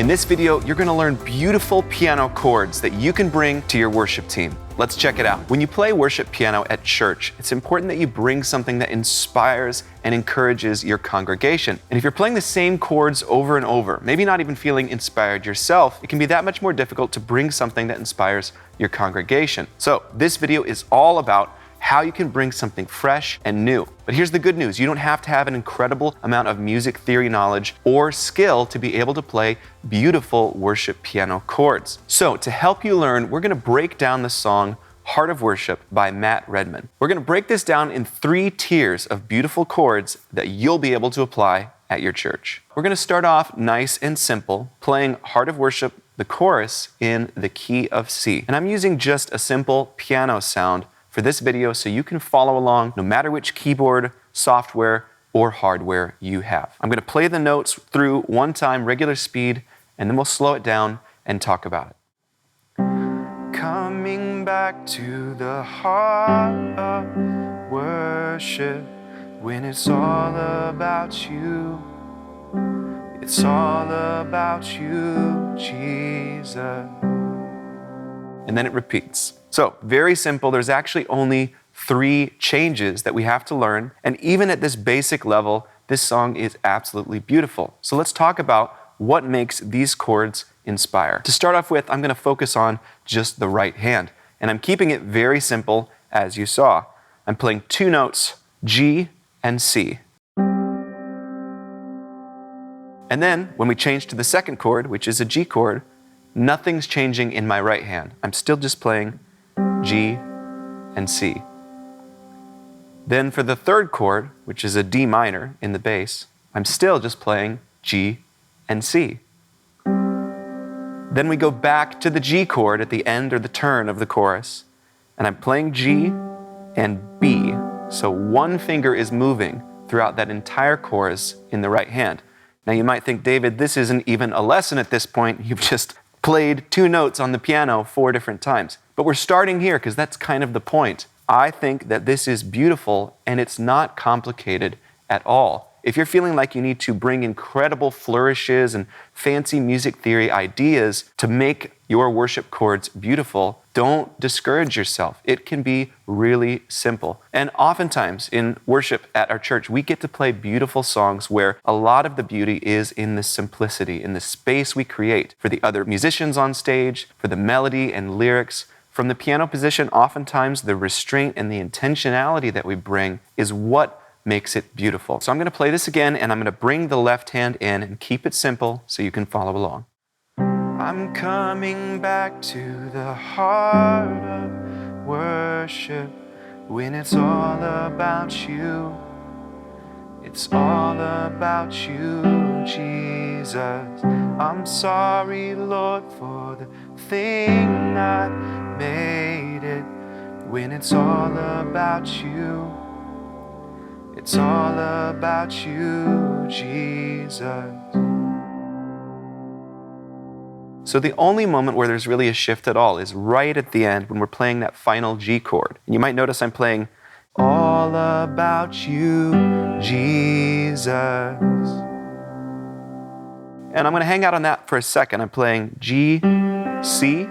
In this video, you're going to learn beautiful piano chords that you can bring to your worship team. Let's check it out. When you play worship piano at church, it's important that you bring something that inspires and encourages your congregation. And if you're playing the same chords over and over, maybe not even feeling inspired yourself, it can be that much more difficult to bring something that inspires your congregation. So this video is all about how you can bring something fresh and new. But here's the good news. You don't have to have an incredible amount of music theory knowledge or skill to be able to play beautiful worship piano chords. So to help you learn, we're going to break down the song Heart of Worship by Matt Redman. We're going to break this down in 3 tiers of beautiful chords that you'll be able to apply at your church. We're going to start off nice and simple, playing Heart of Worship, the chorus, in the key of C. And I'm using just a simple piano sound for this video so you can follow along no matter which keyboard, software, or hardware you have. I'm going to play the notes through one time, regular speed, and then we'll slow it down and talk about it. Coming back to the heart of worship when it's all about you. It's all about you, Jesus. And then it repeats. So, very simple. There's actually only 3 changes that we have to learn. And even at this basic level, this song is absolutely beautiful. So let's talk about what makes these chords inspire. To start off with, I'm going to focus on just the right hand. And I'm keeping it very simple, as you saw. I'm playing 2 notes, G and C. And then, when we change to the second chord, which is a G chord, nothing's changing in my right hand. I'm still just playing G and C. Then for the third chord, which is a D minor in the bass, I'm still just playing G and C. Then we go back to the G chord at the end or the turn of the chorus, and I'm playing G and B. So one finger is moving throughout that entire chorus in the right hand. Now you might think, David, this isn't even a lesson at this point. You've just played 2 notes on the piano 4 different times. But we're starting here because that's kind of the point. I think that this is beautiful and it's not complicated at all. If you're feeling like you need to bring incredible flourishes and fancy music theory ideas to make your worship chords beautiful, don't discourage yourself. It can be really simple. And oftentimes in worship at our church, we get to play beautiful songs where a lot of the beauty is in the simplicity, in the space we create for the other musicians on stage, for the melody and lyrics. From the piano position, oftentimes the restraint and the intentionality that we bring is what makes it beautiful. So I'm going to play this again, and I'm going to bring the left hand in and keep it simple so you can follow along. I'm coming back to the heart of worship when it's all about you. It's all about you, Jesus. I'm sorry, Lord, for the thing I made it when it's all about you. It's all about you, Jesus. So the only moment where there's really a shift at all is right at the end when we're playing that final G chord. And you might notice I'm playing all about you, Jesus. And I'm going to hang out on that for a second. I'm playing G, C,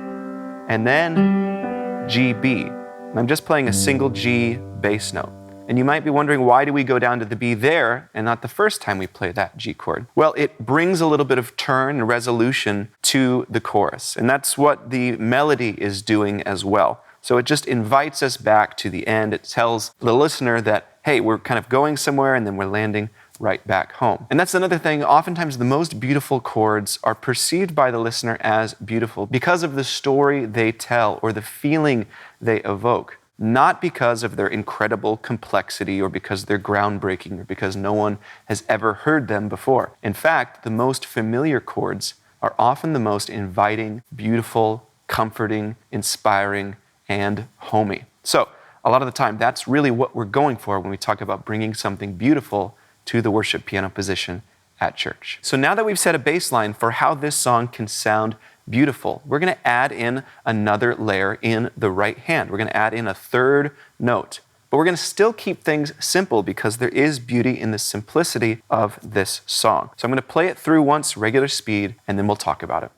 and then G, B. And I'm just playing a single G bass note. And you might be wondering, why do we go down to the B there and not the first time we play that G chord? Well, it brings a little bit of turn and resolution to the chorus. And that's what the melody is doing as well. So it just invites us back to the end. It tells the listener that, hey, we're kind of going somewhere and then we're landing right back home. And that's another thing. Oftentimes the most beautiful chords are perceived by the listener as beautiful because of the story they tell or the feeling they evoke. Not because of their incredible complexity or because they're groundbreaking or because no one has ever heard them before. In fact, the most familiar chords are often the most inviting, beautiful, comforting, inspiring, and homey. So a lot of the time, that's really what we're going for when we talk about bringing something beautiful to the worship piano position at church. So now that we've set a baseline for how this song can sound beautiful, we're going to add in another layer in the right hand. We're going to add in a third note, But we're going to still keep things simple because there is beauty in the simplicity of this song. So I'm going to play it through once, regular speed, and then we'll talk about it.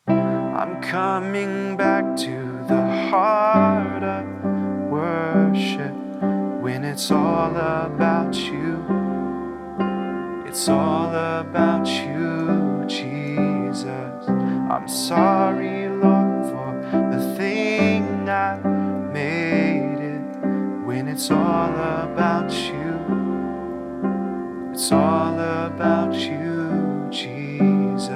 I'm coming back to the heart of worship when it's all about you. It's all about you, Jesus. I'm sorry, Lord, for the thing I made it when it's all about you. It's all about you, Jesus.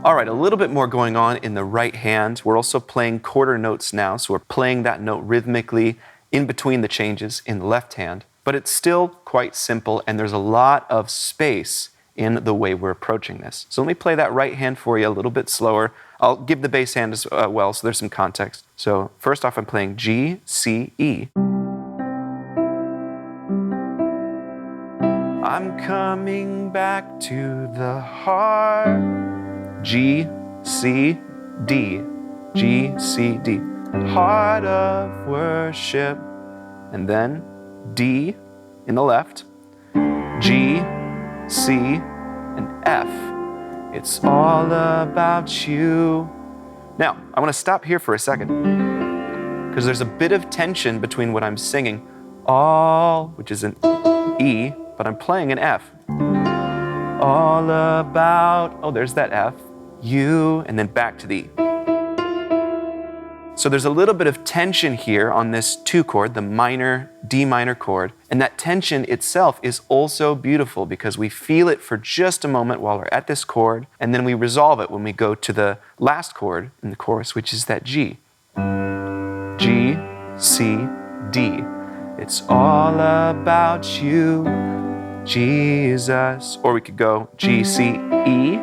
All right, a little bit more going on in the right hand. We're also playing quarter notes now, so we're playing that note rhythmically in between the changes in the left hand. But it's still quite simple, and there's a lot of space in the way we're approaching this. So let me play that right hand for you a little bit slower. I'll give the bass hand as well, so there's some context. So first off, I'm playing G, C, E. I'm coming back to the heart. G, C, D, G, C, D. Heart of worship. And then D in the left, G, C, and F. It's all about you. Now, I want to stop here for a second because there's a bit of tension between what I'm singing, all, which is an E, but I'm playing an F. All about, oh, there's that F, you, and then back to the E. So there's a little bit of tension here on this 2 chord, the minor, D minor chord, and that tension itself is also beautiful because we feel it for just a moment while we're at this chord, and then we resolve it when we go to the last chord in the chorus, which is that G. G, C, D. It's all about you, Jesus. Or we could go G, C, E,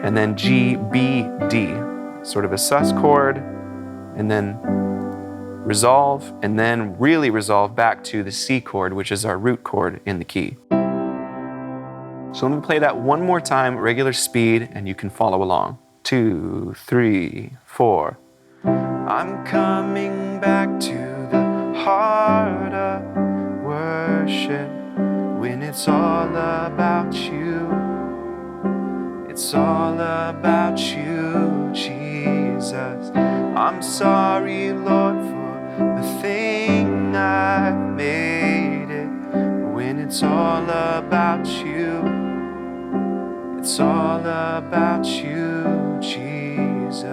and then G, B, D. Sort of a sus chord, and then resolve, and then really resolve back to the C chord, which is our root chord in the key. So let me play that one more time, regular speed, and you can follow along. 2, 3, 4. I'm coming back to the heart of worship when it's all about you. It's all about you, Jesus. I'm sorry, Lord, for the thing I made it when it's all about you. It's all about you, Jesus.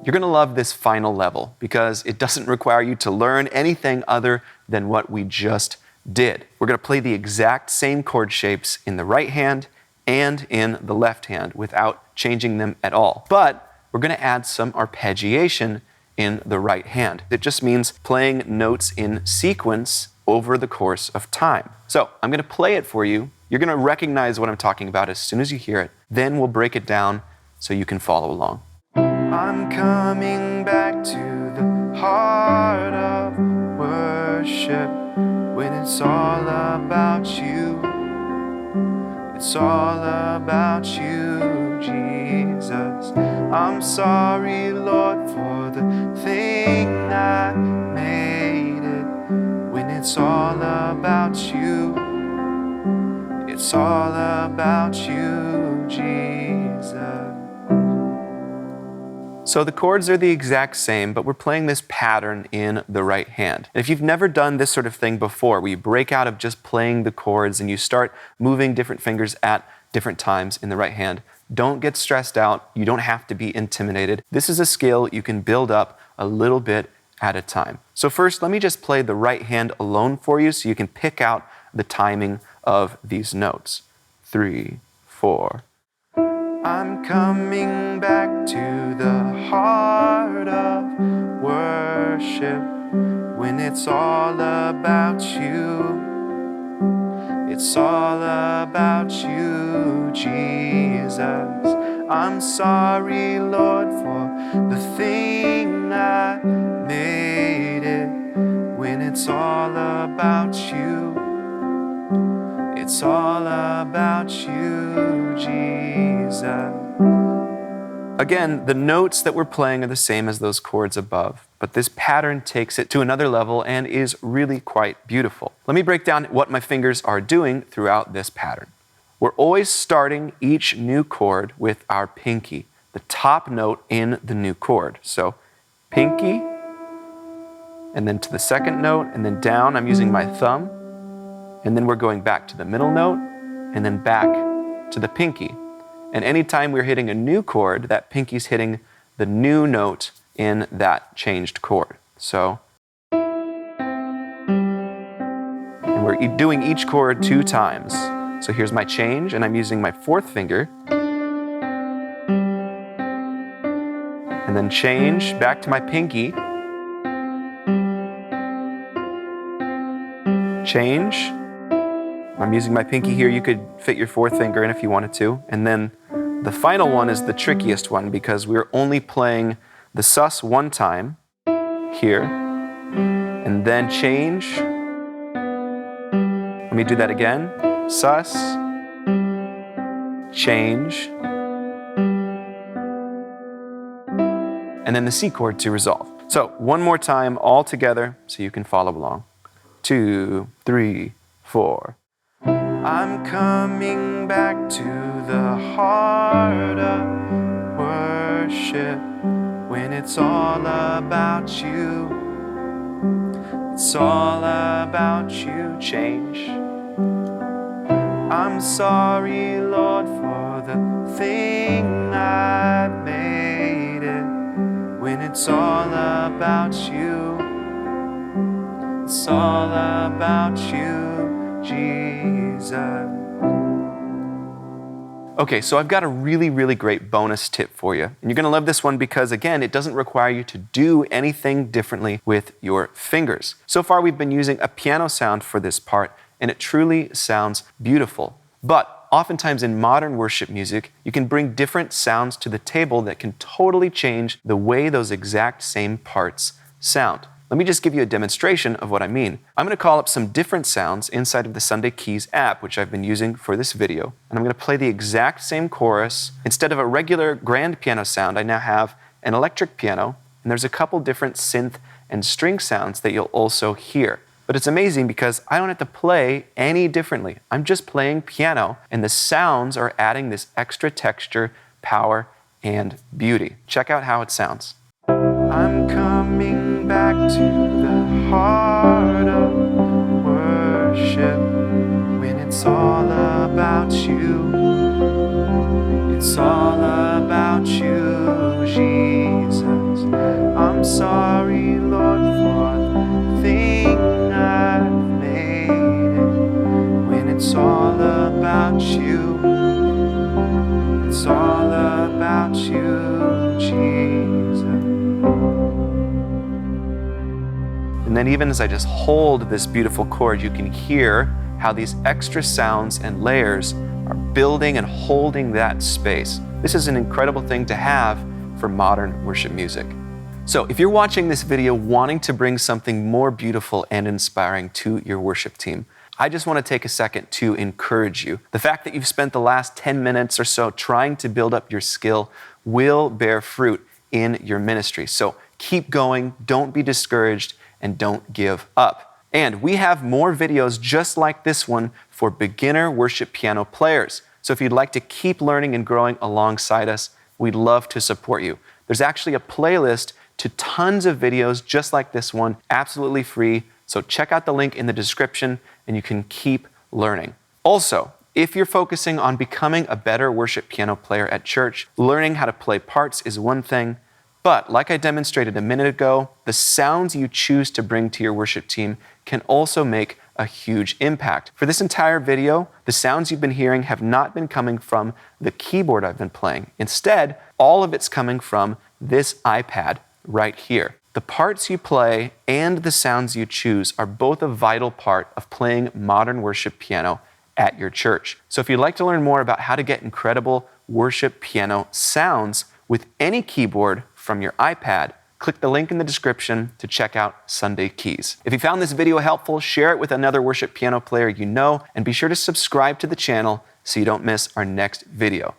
You're going to love this final level because it doesn't require you to learn anything other than what we just did. We're going to play the exact same chord shapes in the right hand and in the left hand without changing them at all. But we're going to add some arpeggiation in the right hand. It just means playing notes in sequence over the course of time. So I'm going to play it for you. You're going to recognize what I'm talking about as soon as you hear it. Then we'll break it down so you can follow along. I'm coming back to the heart of worship when it's all about you. It's all about you, Jesus. I'm sorry, Lord, for the thing I made it when it's all about you. It's all about you, Jesus. So the chords are the exact same, but we're playing this pattern in the right hand. And if you've never done this sort of thing before, where you break out of just playing the chords and you start moving different fingers at different times in the right hand, don't get stressed out. You don't have to be intimidated. This is a skill you can build up a little bit at a time. So first, let me just play the right hand alone for you so you can pick out the timing of these notes. 3, 4. I'm coming back to the heart of worship when it's all about you. It's all about you, Jesus. I'm sorry, Lord, for the thing I made it when it's all about you. It's all about you, Jesus. Again, the notes that we're playing are the same as those chords above, but this pattern takes it to another level and is really quite beautiful. Let me break down what my fingers are doing throughout this pattern. We're always starting each new chord with our pinky, the top note in the new chord. So pinky, and then to the second note, and then down, I'm using my thumb, and then we're going back to the middle note, and then back to the pinky. And anytime we're hitting a new chord, that pinky's hitting the new note in that changed chord. So, and we're doing each chord 2 times. So here's my change, and I'm using my 4th finger. And then change back to my pinky. Change. I'm using my pinky here. You could fit your 4th finger in if you wanted to. And then the final one is the trickiest one because we're only playing the sus 1 time here, and then change. Let me do that again. Sus, change, and then the C chord to resolve. So one more time all together so you can follow along. 2, 3, 4. I'm coming back to the heart of worship when it's all about you. It's all about you. Change. I'm sorry, Lord, for the thing I've made it when it's all about you. It's all about you, Jesus. Okay, so I've got a really great bonus tip for you. And you're gonna love this one because, again, it doesn't require you to do anything differently with your fingers. So far, we've been using a piano sound for this part, and it truly sounds beautiful. But oftentimes in modern worship music, you can bring different sounds to the table that can totally change the way those exact same parts sound. Let me just give you a demonstration of what I mean. I'm going to call up some different sounds inside of the Sunday Keys app, which I've been using for this video, and I'm going to play the exact same chorus. Instead of a regular grand piano sound, I now have an electric piano, and there's a couple different synth and string sounds that you'll also hear. But it's amazing because I don't have to play any differently. I'm just playing piano, and the sounds are adding this extra texture, power, and beauty. Check out how it sounds. I'm coming back to the heart of worship when it's all about you. It's all about you, Jesus. I'm sorry, Lord, for the thing I've made it when it's all about you. It's all about you, Jesus. And then even as I just hold this beautiful chord, you can hear how these extra sounds and layers are building and holding that space. This is an incredible thing to have for modern worship music. So if you're watching this video wanting to bring something more beautiful and inspiring to your worship team, I just want to take a second to encourage you. The fact that you've spent the last 10 minutes or so trying to build up your skill will bear fruit in your ministry. So keep going, don't be discouraged, and don't give up. And we have more videos just like this one for beginner worship piano players. So if you'd like to keep learning and growing alongside us, we'd love to support you. There's actually a playlist to tons of videos just like this one, absolutely free. So check out the link in the description and you can keep learning. Also, if you're focusing on becoming a better worship piano player at church, learning how to play parts is one thing. But like I demonstrated a minute ago, the sounds you choose to bring to your worship team can also make a huge impact. For this entire video, the sounds you've been hearing have not been coming from the keyboard I've been playing. Instead, all of it's coming from this iPad right here. The parts you play and the sounds you choose are both a vital part of playing modern worship piano at your church. So if you'd like to learn more about how to get incredible worship piano sounds with any keyboard from your iPad, click the link in the description to check out Sunday Keys. If you found this video helpful, share it with another worship piano player you know, and be sure to subscribe to the channel so you don't miss our next video.